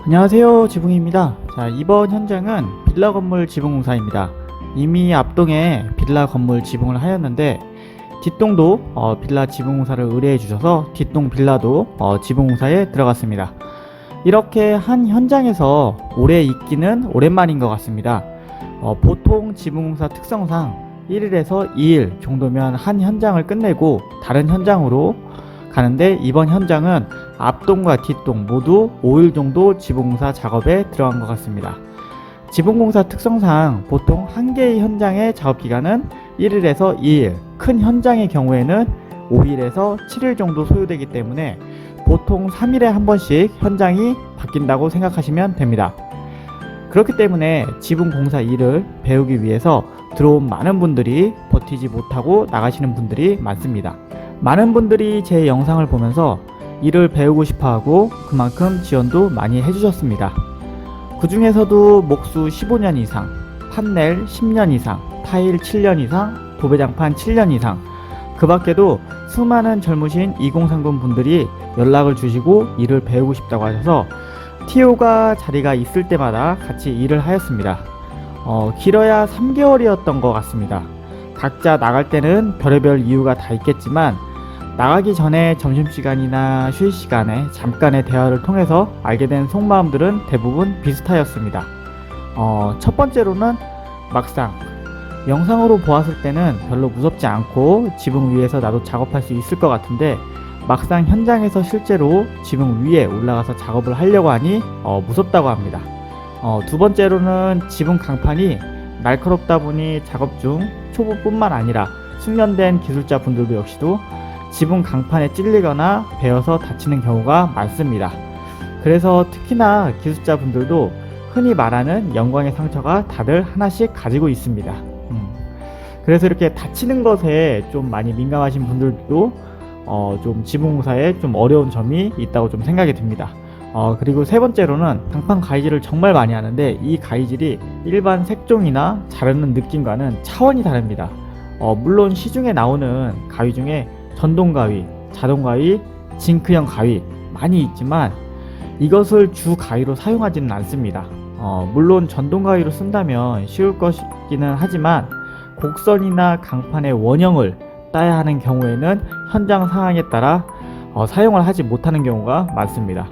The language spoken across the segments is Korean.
안녕하세요, 지붕입니다. 자, 이번 현장은 빌라 건물 지붕 공사입니다. 이미 앞동에 빌라 건물 지붕을 하였는데 뒷동도 빌라 지붕 공사를 의뢰해 주셔서 뒷동 빌라도 지붕 공사에 들어갔습니다. 이렇게 한 현장에서 오래 있기는 오랜만인 것 같습니다. 보통 지붕 공사 특성상 1일에서 2일 정도면 한 현장을 끝내고 다른 현장으로 가는데, 이번 현장은 앞동과 뒷동 모두 5일 정도 지붕공사 작업에 들어간 것 같습니다. 지붕공사 특성상 보통 한 개의 현장의 작업기간은 1일에서 2일, 큰 현장의 경우에는 5일에서 7일 정도 소요되기 때문에 보통 3일에 한 번씩 현장이 바뀐다고 생각하시면 됩니다. 그렇기 때문에 지붕공사 일을 배우기 위해서 들어온 많은 분들이 버티지 못하고 나가시는 분들이 많습니다. 많은 분들이 제 영상을 보면서 일을 배우고 싶어하고 그만큼 지원도 많이 해주셨습니다. 그 중에서도 목수 15년 이상, 판넬 10년 이상, 타일 7년 이상, 도배장판 7년 이상, 그 밖에도 수많은 젊으신 2030 분들이 연락을 주시고 일을 배우고 싶다고 하셔서 TO가 자리가 있을 때마다 같이 일을 하였습니다. 길어야 3개월이었던 것 같습니다. 각자 나갈 때는 별의별 이유가 다 있겠지만 나가기 전에 점심시간이나 휴식시간에 잠깐의 대화를 통해서 알게 된 속마음들은 대부분 비슷하였습니다. 첫 번째로는 막상 영상으로 보았을 때는 별로 무섭지 않고 지붕 위에서 나도 작업할 수 있을 것 같은데, 막상 현장에서 실제로 지붕 위에 올라가서 작업을 하려고 하니 무섭다고 합니다. 두 번째로는 지붕 강판이 날카롭다 보니 작업 중 초보뿐만 아니라 숙련된 기술자 분들도 역시도 지붕 강판에 찔리거나 베어서 다치는 경우가 많습니다. 그래서 특히나 기술자 분들도 흔히 말하는 영광의 상처가 다들 하나씩 가지고 있습니다. 그래서 이렇게 다치는 것에 좀 많이 민감하신 분들도 좀 지붕 공사에 좀 어려운 점이 있다고 좀 생각이 듭니다. 그리고 세 번째로는 강판 가위질을 정말 많이 하는데 이 가위질이 일반 색종이나 자르는 느낌과는 차원이 다릅니다. 물론 시중에 나오는 가위 중에 전동 가위, 자동 가위, 징크형 가위 많이 있지만 이것을 주 가위로 사용하지는 않습니다. 물론 전동 가위로 쓴다면 쉬울 것이기는 하지만 곡선이나 강판의 원형을 따야 하는 경우에는 현장 상황에 따라 사용을 하지 못하는 경우가 많습니다.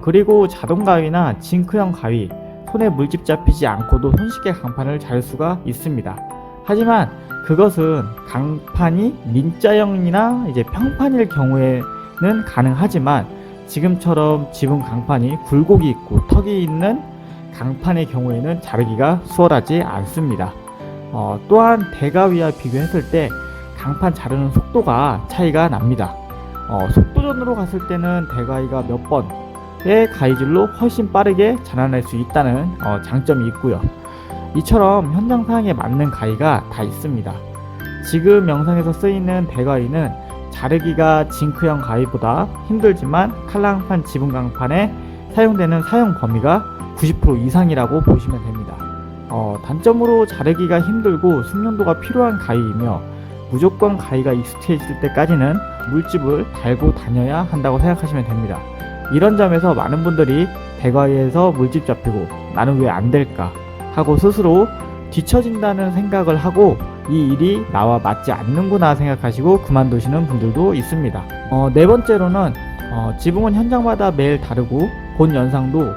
그리고 자동 가위나 징크형 가위, 손에 물집 잡히지 않고도 손쉽게 강판을 자를 수가 있습니다. 하지만 그것은 강판이 민자형이나 이제 평판일 경우에는 가능하지만 지금처럼 지붕 강판이 굴곡이 있고 턱이 있는 강판의 경우에는 자르기가 수월하지 않습니다. 또한 대가위와 비교했을 때 강판 자르는 속도가 차이가 납니다. 속도전으로 갔을 때는 대가위가 몇 번의 가위질로 훨씬 빠르게 자라날 수 있다는 장점이 있고요. 이처럼 현장 상황에 맞는 가위가 다 있습니다. 지금 영상에서 쓰이는 대가위는 자르기가 징크형 가위보다 힘들지만 칼랑판 지붕 강판에 사용되는 사용 범위가 90% 이상이라고 보시면 됩니다. 단점으로 자르기가 힘들고 숙련도가 필요한 가위이며 무조건 가위가 익숙해질 때까지는 물집을 달고 다녀야 한다고 생각하시면 됩니다. 이런 점에서 많은 분들이 대가위에서 물집 잡히고 나는 왜 안 될까 하고 스스로 뒤처진다는 생각을 하고 이 일이 나와 맞지 않는구나 생각하시고 그만두시는 분들도 있습니다. 네 번째로는 지붕은 현장마다 매일 다르고 본 연상도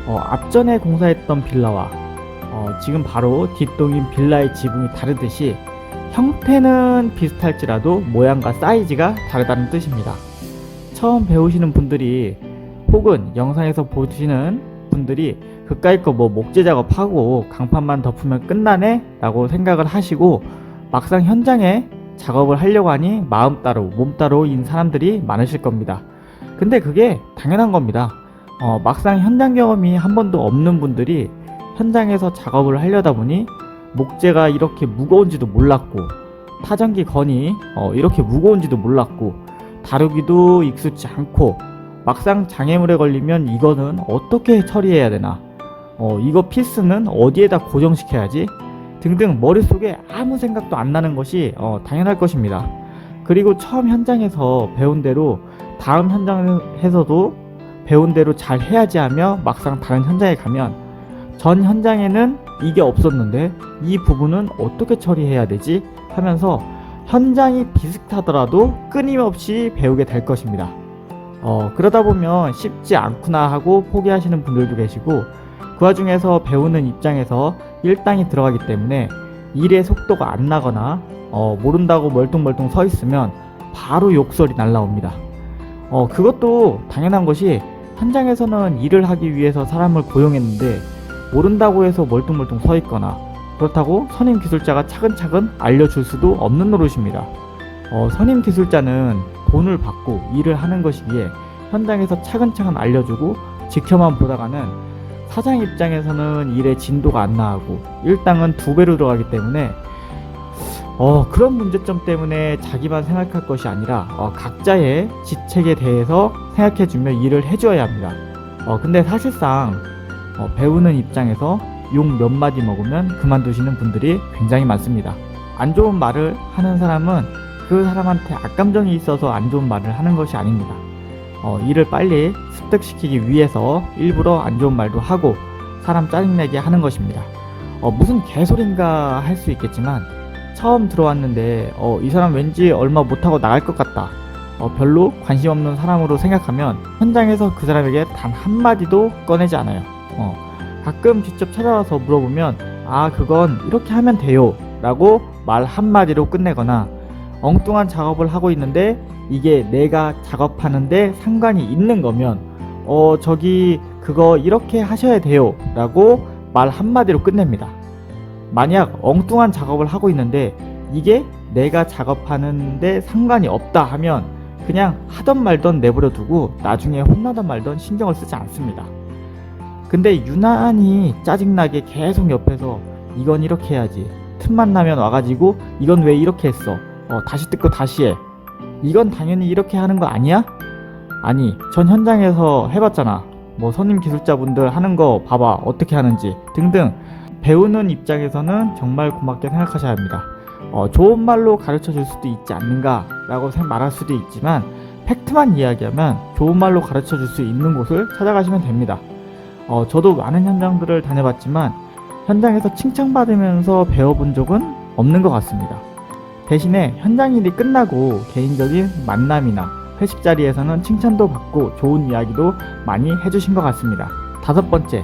앞전에 공사했던 빌라와 지금 바로 뒷동인 빌라의 지붕이 다르듯이 형태는 비슷할지라도 모양과 사이즈가 다르다는 뜻입니다. 처음 배우시는 분들이 혹은 영상에서 보시는 분들이 그까이 거 목재 작업하고 강판만 덮으면 끝나네 라고 생각을 하시고 막상 현장에 작업을 하려고 하니 마음 따로 몸 따로인 사람들이 많으실 겁니다. 근데 그게 당연한 겁니다. 막상 현장 경험이 한 번도 없는 분들이 현장에서 작업을 하려다 보니 목재가 이렇게 무거운지도 몰랐고 타전기 건이 이렇게 무거운지도 몰랐고 다루기도 익숙지 않고 막상 장애물에 걸리면 이거는 어떻게 처리해야 되나, 이거 피스는 어디에다 고정시켜야지 등등 머릿속에 아무 생각도 안 나는 것이 당연할 것입니다. 그리고 처음 현장에서 배운 대로 다음 현장에서도 배운 대로 잘 해야지 하며 막상 다른 현장에 가면 전 현장에는 이게 없었는데 이 부분은 어떻게 처리해야 되지? 하면서 현장이 비슷하더라도 끊임없이 배우게 될 것입니다. 그러다 보면 쉽지 않구나 하고 포기하시는 분들도 계시고, 그 와중에서 배우는 입장에서 일당이 들어가기 때문에 일의 속도가 안 나거나 모른다고 멀뚱멀뚱 서 있으면 바로 욕설이 날라옵니다. 그것도 당연한 것이, 현장에서는 일을 하기 위해서 사람을 고용했는데 모른다고 해서 멀뚱멀뚱 서 있거나, 그렇다고 선임 기술자가 차근차근 알려줄 수도 없는 노릇입니다. 선임 기술자는 돈을 받고 일을 하는 것이기에 현장에서 차근차근 알려주고 지켜만 보다가는 사장 입장에서는 일의 진도가 안 나가고 일당은 2배로 들어가기 때문에 그런 문제점 때문에 자기만 생각할 것이 아니라 각자의 직책에 대해서 생각해주며 일을 해줘야 합니다. 근데 사실상 배우는 입장에서 욕 몇 마디 먹으면 그만두시는 분들이 굉장히 많습니다. 안 좋은 말을 하는 사람은 그 사람한테 악감정이 있어서 안 좋은 말을 하는 것이 아닙니다. 일을 빨리 습득시키기 위해서 일부러 안 좋은 말도 하고 사람 짜증내게 하는 것입니다. 무슨 개소린가 할 수 있겠지만, 처음 들어왔는데 이 사람 왠지 얼마 못하고 나갈 것 같다, 별로 관심 없는 사람으로 생각하면 현장에서 그 사람에게 단 한마디도 꺼내지 않아요. 가끔 직접 찾아와서 물어보면 그건 이렇게 하면 돼요 라고 말 한마디로 끝내거나, 엉뚱한 작업을 하고 있는데 이게 내가 작업하는데 상관이 있는 거면 저기 그거 이렇게 하셔야 돼요 라고 말 한마디로 끝냅니다. 만약 엉뚱한 작업을 하고 있는데 이게 내가 작업하는데 상관이 없다 하면 그냥 하던 말던 내버려 두고 나중에 혼나던 말던 신경을 쓰지 않습니다. 근데 유난히 짜증나게 계속 옆에서 이건 이렇게 해야지, 틈만 나면 와가지고 이건 왜 이렇게 했어, 다시 듣고 다시 해, 이건 당연히 이렇게 하는 거 아니야? 아니, 전 현장에서 해봤잖아, 선임 기술자분들 하는 거 봐봐 어떻게 하는지 등등. 배우는 입장에서는 정말 고맙게 생각하셔야 합니다. 좋은 말로 가르쳐 줄 수도 있지 않는가 라고 말할 수도 있지만, 팩트만 이야기하면 좋은 말로 가르쳐 줄 수 있는 곳을 찾아가시면 됩니다. 저도 많은 현장들을 다녀봤지만 현장에서 칭찬받으면서 배워본 적은 없는 것 같습니다. 대신에 현장 일이 끝나고 개인적인 만남이나 회식 자리에서는 칭찬도 받고 좋은 이야기도 많이 해주신 것 같습니다. 5번째,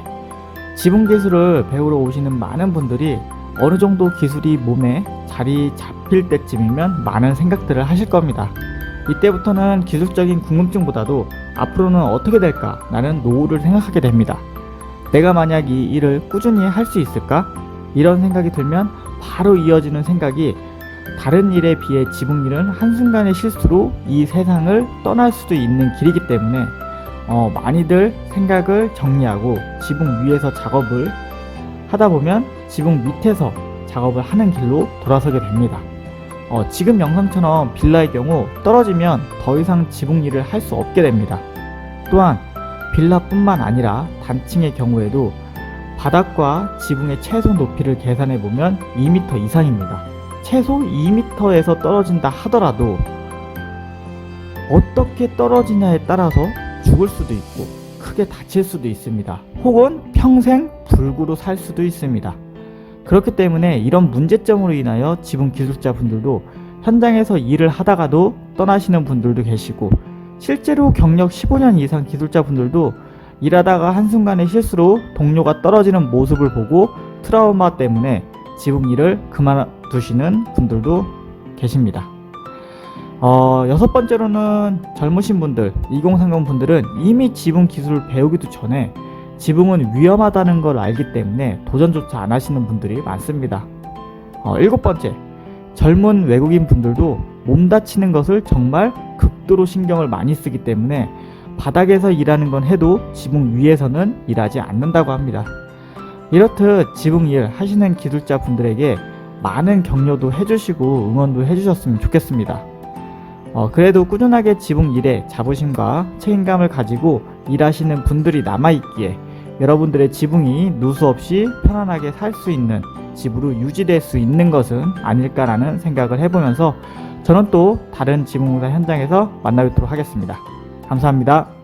지붕 기술을 배우러 오시는 많은 분들이 어느 정도 기술이 몸에 자리 잡힐 때쯤이면 많은 생각들을 하실 겁니다. 이때부터는 기술적인 궁금증보다도 앞으로는 어떻게 될까 라는 노후를 생각하게 됩니다. 내가 만약 이 일을 꾸준히 할 수 있을까? 이런 생각이 들면 바로 이어지는 생각이, 다른 일에 비해 지붕 일은 한순간의 실수로 이 세상을 떠날 수도 있는 길이기 때문에 많이들 생각을 정리하고 지붕 위에서 작업을 하다 보면 지붕 밑에서 작업을 하는 길로 돌아서게 됩니다. 지금 영상처럼 빌라의 경우 떨어지면 더 이상 지붕 일을 할 수 없게 됩니다. 또한 빌라뿐만 아니라 단층의 경우에도 바닥과 지붕의 최소 높이를 계산해 보면 2m 이상입니다. 최소 2m에서 떨어진다 하더라도 어떻게 떨어지냐에 따라서 죽을 수도 있고 크게 다칠 수도 있습니다. 혹은 평생 불구로 살 수도 있습니다. 그렇기 때문에 이런 문제점으로 인하여 지붕 기술자분들도 현장에서 일을 하다가도 떠나시는 분들도 계시고, 실제로 경력 15년 이상 기술자분들도 일하다가 한순간의 실수로 동료가 떨어지는 모습을 보고 트라우마 때문에 지붕 일을 그만두시는 분들도 계십니다. 6번째로는 젊으신 분들, 2030 분들은 이미 지붕 기술을 배우기도 전에 지붕은 위험하다는 걸 알기 때문에 도전조차 안 하시는 분들이 많습니다. 7번째, 젊은 외국인 분들도 몸 다치는 것을 정말 극도로 신경을 많이 쓰기 때문에 바닥에서 일하는 건 해도 지붕 위에서는 일하지 않는다고 합니다. 이렇듯 지붕 일 하시는 기술자 분들에게 많은 격려도 해주시고 응원도 해주셨으면 좋겠습니다. 그래도 꾸준하게 지붕 일에 자부심과 책임감을 가지고 일하시는 분들이 남아있기에 여러분들의 지붕이 누수 없이 편안하게 살 수 있는 집으로 유지될 수 있는 것은 아닐까라는 생각을 해보면서 저는 또 다른 지붕공사 현장에서 만나 뵙도록 하겠습니다. 감사합니다.